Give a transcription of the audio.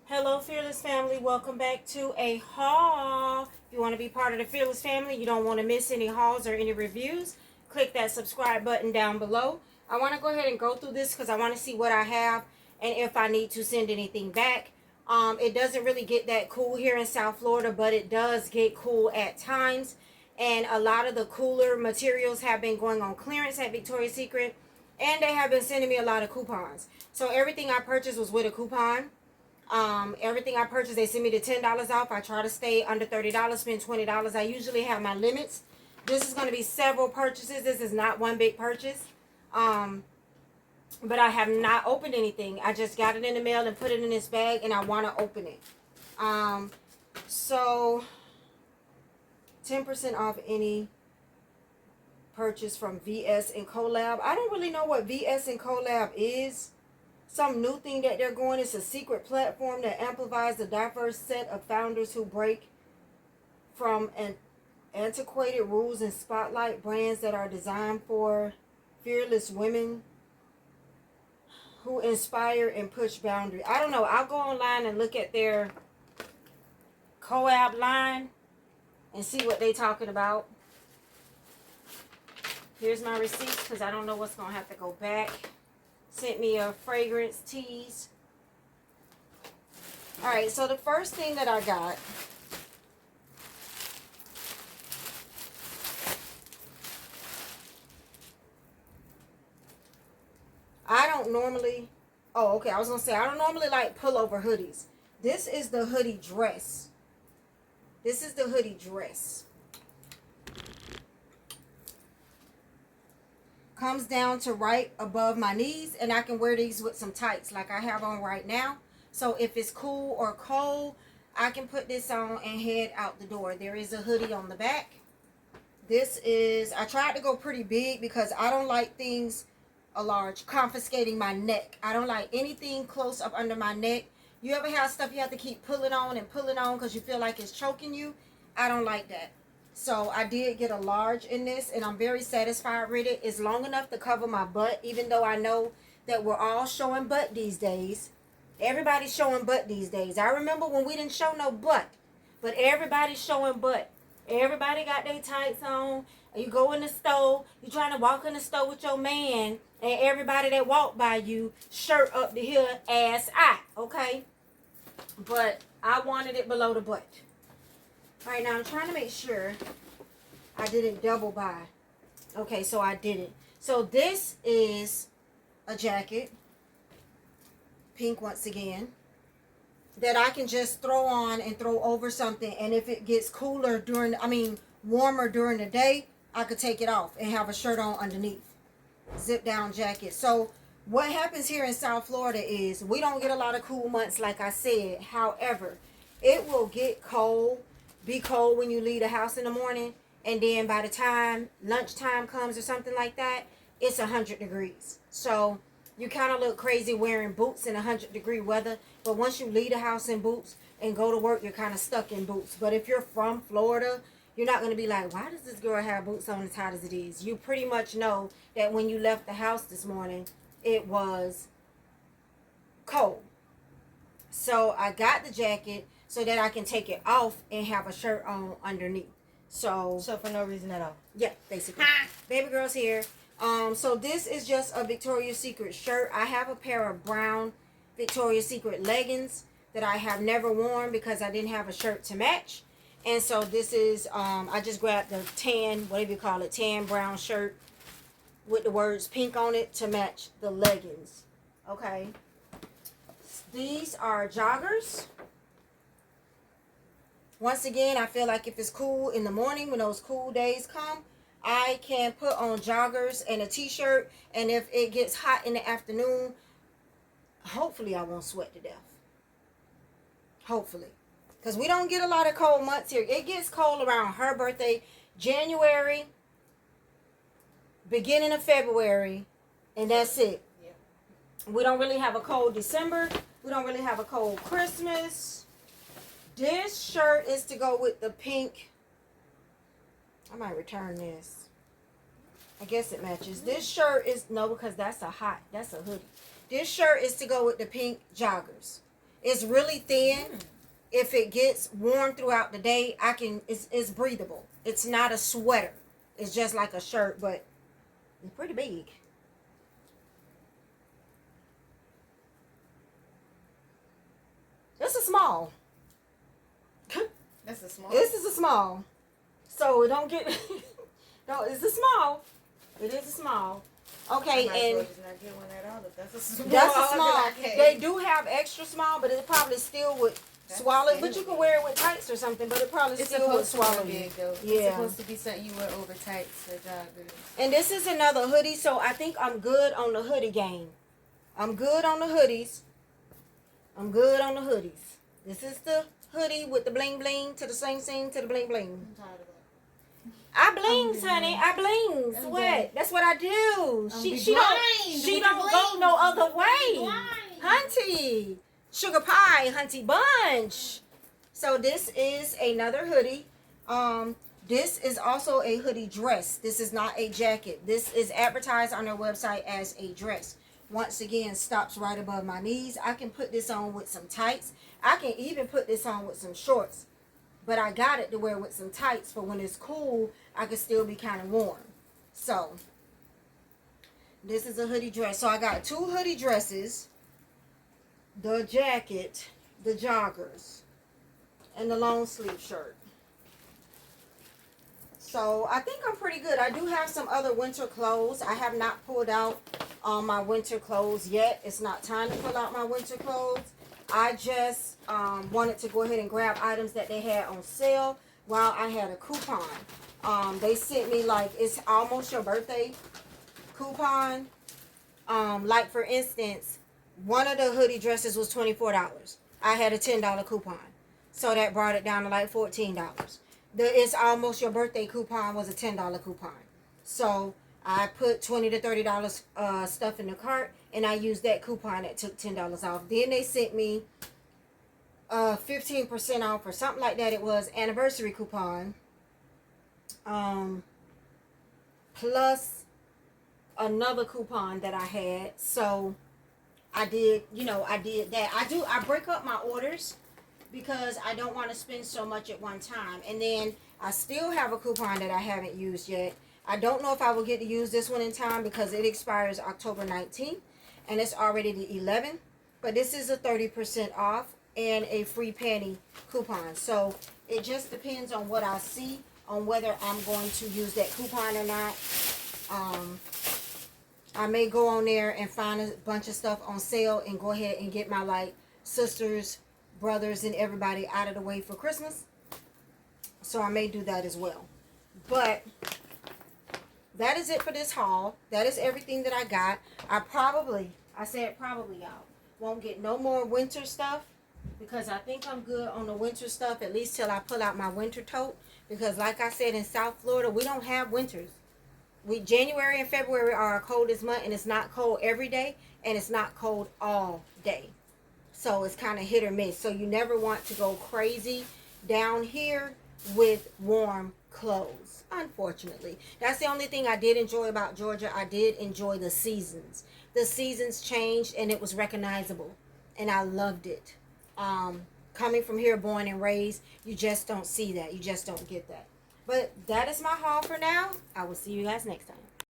Hello, Fearless family. Welcome back to a haul. If you want to be part of the Fearless family, you don't want to miss any hauls or any reviews, click that subscribe button down below. I want to go ahead and go through this because I want to see what I have and if I need to send anything back. It doesn't really get that cool here in South Florida, but it does get cool at times. And a lot of the cooler materials have been going on clearance at Victoria's Secret, and they have been sending me a lot of coupons. So everything I purchased was with a coupon. Everything I purchased, they send me the $10 off. I try to stay under $30, spend $20. I usually have my limits. This is going to be several purchases. This is not one big purchase. But I have not opened anything. I just got it in the mail and put it in this bag, and I want to open it. So 10% off any purchase from VS and Collab. I don't really know what VS and Collab is. Some new thing that they're going. It's a secret platform that amplifies the diverse set of founders who break from antiquated rules and spotlight brands that are designed for fearless women who inspire and push boundaries. I don't know. I'll go online and look at their collab line and see what they're talking about. Here's my receipts because I don't know what's going to have to go back. Sent me a fragrance tease. Alright, so the first thing that I got I don't normally I don't normally like pullover hoodies. This is the hoodie dress. This is the hoodie dress. Comes down to right above my knees, and I can wear these with some tights like I have on right now. So if it's cool or cold, I can put this on and head out the door. There is a hoodie on the back. This is, I tried to go pretty big because I don't like things large, confiscating my neck. I don't like anything close up under my neck. You ever have stuff you have to keep pulling on because you feel like it's choking you? I don't like that. So I did get a large in this, and I'm very satisfied with it. It's long enough to cover my butt, even though I know that we're all showing butt these days. Everybody's showing butt these days. I remember when we didn't show no butt, but everybody's showing butt. Everybody got their tights on. You go in the store, you trying to walk in the store with your man, and everybody that walk by you, shirt up to here, ass out, okay? But I wanted it below the butt. Alright, now I'm trying to make sure I didn't double buy. Okay, so I didn't. So this is a jacket, pink once again, that I can just throw on and throw over something. And if it gets warmer during the day, I could take it off and have a shirt on underneath. Zip down jacket. So what happens here in South Florida is we don't get a lot of cool months, like I said. However, it will get cold. Be cold when you leave the house in the morning, and then by the time lunchtime comes or something like that, it's 100 degrees. So you kind of look crazy wearing boots in 100-degree weather, but once you leave the house in boots and go to work, you're kind of stuck in boots. But if you're from Florida, you're not going to be like, why does this girl have boots on as hot as it is? You pretty much know that when you left the house this morning, it was cold. So I got the jacket so that I can take it off and have a shirt on underneath. So for no reason at all. Yeah, basically. Baby girl's here. So this is just a Victoria's Secret shirt. I have a pair of brown Victoria's Secret leggings that I have never worn because I didn't have a shirt to match. And so this is, I just grabbed the tan, whatever you call it, tan brown shirt with the words pink on it to match the leggings. Okay. These are joggers. Once again, I feel like if it's cool in the morning, when those cool days come, I can put on joggers and a t-shirt. And if it gets hot in the afternoon, hopefully I won't sweat to death. Hopefully. Because we don't get a lot of cold months here. It gets cold around her birthday, January, beginning of February, and that's it. Yeah. We don't really have a cold December. We don't really have a cold Christmas. This shirt is to go with the pink. I might return this. I guess it matches. This shirt is, no, because that's a hoodie. This shirt is to go with the pink joggers. It's really thin. If it gets warm throughout the day, it's breathable. It's not a sweater. It's just like a shirt, but it's pretty big. It's a small. That's a small. This is a small. So don't get no, it's a small. It is a small. Okay, and just not get one at all if that's a small. that's a small. They do have extra small, but it probably still would swallow it. But you can wear it with tights or something, but it probably still would swallow you. It's supposed to be something you wear over tights or joggers. And this is another hoodie, so I think I'm good on the hoodie game. I'm good on the hoodies. I'm good on the hoodies. This is the hoodie with the bling bling to the sing sing to the bling bling. I'm tired of that. I blings, honey. I blings. What? That's what I do. She don't go no other way. Hunty. Sugar pie, hunty bunch. So this is another hoodie. This is also a hoodie dress. This is not a jacket. This is advertised on their website as a dress. Once again, stops right above my knees. I can put this on with some tights. I can even put this on with some shorts. But I got it to wear with some tights for when it's cool, I can still be kind of warm. So, this is a hoodie dress. So, I got 2 hoodie dresses, the jacket, the joggers, and the long sleeve shirt. So, I think I'm pretty good. I do have some other winter clothes. I have not pulled out my winter clothes yet. It's not time to pull out my winter clothes. I just wanted to go ahead and grab items that they had on sale while I had a coupon. They sent me like it's almost your birthday coupon. Like for instance, one of the hoodie dresses was $24. I had a $10 coupon. So that brought it down to like $14. The it's almost your birthday coupon was a $10 coupon. So I put $20 to $30 stuff in the cart, and I used that coupon that took $10 off. Then they sent me 15% off or something like that. It was anniversary coupon, plus another coupon that I had. So I did that. I break up my orders because I don't want to spend so much at one time. And then I still have a coupon that I haven't used yet. I don't know if I will get to use this one in time because it expires October 19th and it's already the 11th. But this is a 30% off and a free panty coupon. So it just depends on what I see on whether I'm going to use that coupon or not. I may go on there and find a bunch of stuff on sale and go ahead and get my like sisters, brothers, and everybody out of the way for Christmas. So I may do that as well. But that is it for this haul. That is everything that I got. I said probably, y'all, won't get no more winter stuff because I think I'm good on the winter stuff, at least till I pull out my winter tote. Because like I said, in South Florida, we don't have winters. January and February are our coldest month, and it's not cold every day, and it's not cold all day. So it's kind of hit or miss. So you never want to go crazy down here with warm clothes, unfortunately. That's the only thing I did enjoy about Georgia. I did enjoy the seasons. The seasons changed and it was recognizable, and I loved it. Coming from here, born and raised, you just don't see that. You just don't get that. But that is my haul for now. I will see you guys next time.